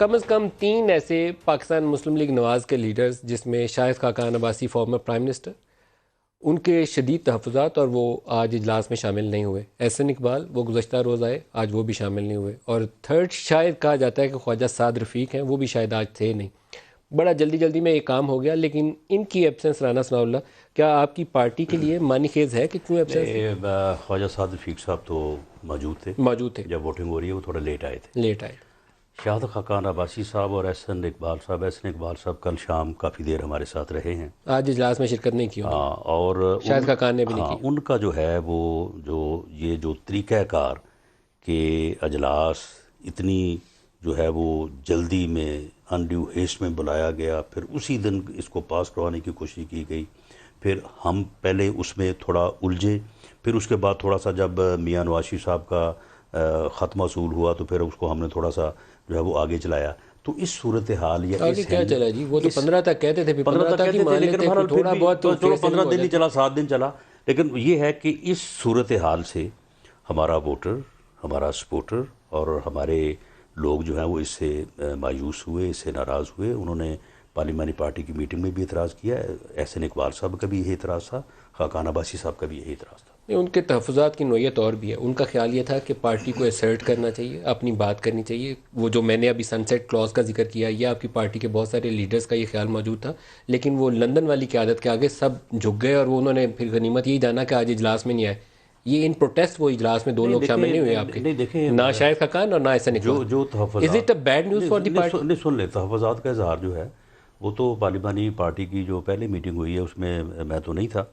کم از کم 3 ایسے پاکستان مسلم لیگ نواز کے لیڈرز، جس میں Shahid Khaqan Abbasi former prime minister, ان کے شدید تحفظات اور وہ آج اجلاس میں شامل نہیں ہوئے. احسن اقبال وہ گزشتہ روز آئے، آج وہ بھی شامل نہیں ہوئے. اور تھرڈ شاید کہا جاتا ہے کہ خواجہ سعد رفیق ہیں، وہ بھی شاید آج تھے نہیں. بڑا جلدی میں یہ کام ہو گیا، لیکن ان کی ایبسنس رانا ثناء اللہ کیا آپ کی پارٹی کے لیے معنی خیز ہے کہ کیوں ایبسنس؟ خواجہ سعد رفیق صاحب تو موجود تھے جب ووٹنگ ہو رہی ہے، وہ تھوڑا لیٹ آئے. شاہد خاقان عباسی صاحب اور احسن اقبال صاحب کل شام کافی دیر ہمارے ساتھ رہے ہیں. آج اجلاس میں شرکت نہیں کی اور شاہد خاقان نے بھی نہیں کی. ان کا جو ہے وہ یہ جو طریقہ کار کہ اجلاس اتنی جو ہے وہ جلدی میں انڈیو ہیسٹ میں بلایا گیا، پھر اسی دن اس کو پاس کروانے کی کوشش کی گئی، پھر ہم پہلے اس میں تھوڑا الجھے، پھر اس کے بعد تھوڑا سا جب میاں نواز شریف صاحب کا خط موصول ہوا تو پھر اس کو ہم نے تھوڑا سا جو ہے وہ آگے چلایا. تو اس صورتحال یا آگے کیا چلا جی؟ وہ تو 15 تک کہتے تھے، 15 تک ہی مان لیتے، تھوڑا بہت چلو 15 دن نہیں چلا، 7 دن چلا. لیکن یہ ہے کہ اس صورتحال سے ہمارا ووٹر، ہمارا سپورٹر اور ہمارے لوگ جو ہیں وہ اس سے مایوس ہوئے، اس سے ناراض ہوئے. انہوں نے پارلیمانی پارٹی کی میٹنگ میں بھی اعتراض کیا. احسن اقبال صاحب کا بھی یہی اعتراض تھا، خاقان عباسی صاحب کا بھی یہی اعتراض تھا. ان کے تحفظات کی نوعیت اور بھی ہے. ان کا خیال یہ تھا کہ پارٹی کو اسرٹ کرنا چاہیے، اپنی بات کرنی چاہیے. وہ جو میں نے ابھی سن سیٹ کلاز کا ذکر کیا، یہ آپ کی پارٹی کے بہت سارے لیڈرز کا یہ خیال موجود تھا، لیکن وہ لندن والی قیادت کے آگے سب جھک گئے اور وہ انہوں نے پھر غنیمت یہی جانا کہ آج اجلاس میں نہیں آئے. یہ ان پروٹیسٹ وہ اجلاس میں 2 لوگ شامل نہیں ہوئے آپ کے، نہ شاہد خاقان اور نہ احسن اقبال. جو تحفظات، is it a bad news for the party? سن لیں، تحفظات کا اظہار جو ہے وہ تو پارلیمانی پارٹی کی جو پہلے میٹنگ ہوئی ہے اس میں میں تو نہیں تھا،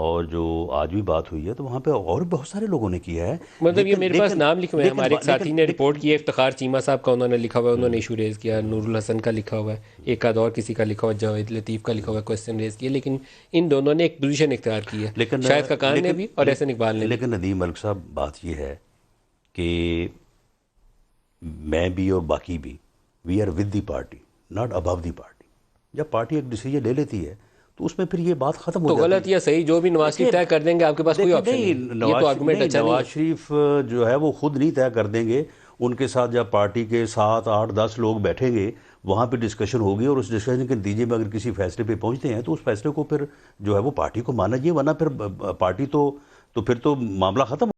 اور جو آج بھی بات ہوئی ہے تو وہاں پہ اور بہت سارے لوگوں نے کیا ہے. مطلب یہ میرے پاس نام لکھے ہوئے ہیں، ہمارے ایک ساتھی نے رپورٹ کی ہے، افتخار چیمہ صاحب کا انہوں نے لکھا ہوا ہے، انہوں نے ایشو ریز کیا. نور الحسن کا لکھا ہوا ہے، ایک آدھ اور کسی کا لکھا ہوا ہے، جاوید لطیف کا لکھا ہوا ہے، کوسچن ریز کیا. لیکن ان دونوں نے ایک پوزیشن اختیار کی ہے، شاہد خاقان نے بھی اور احسن اقبال نے بھی. لیکن ندیم ملک صاحب بات یہ ہے کہ میں بھی اور باقی بھی، we are with the party not above the party. جب پارٹی ایک ڈیسیجن لے لیتی ہے تو اس میں پھر یہ بات ختم ہو جاتی ہے. تو غلط یا صحیح جو بھی نواز شریف طے کر دیں گے، آپ کے پاس کوئی آپشن نہیں. یہ تو آرگومنٹ اچھا نہیں. نواز شریف جو ہے وہ خود نہیں طے کر دیں گے. ان کے ساتھ جب پارٹی کے 7 8 10 لوگ بیٹھیں گے، وہاں پہ ڈسکشن ہوگی، اور اس ڈسکشن کے نتیجے میں اگر کسی فیصلے پہ پہنچتے ہیں تو اس فیصلے کو پھر جو ہے وہ پارٹی کو مانا چاہیے، ورنہ پھر پارٹی تو پھر تو معاملہ ختم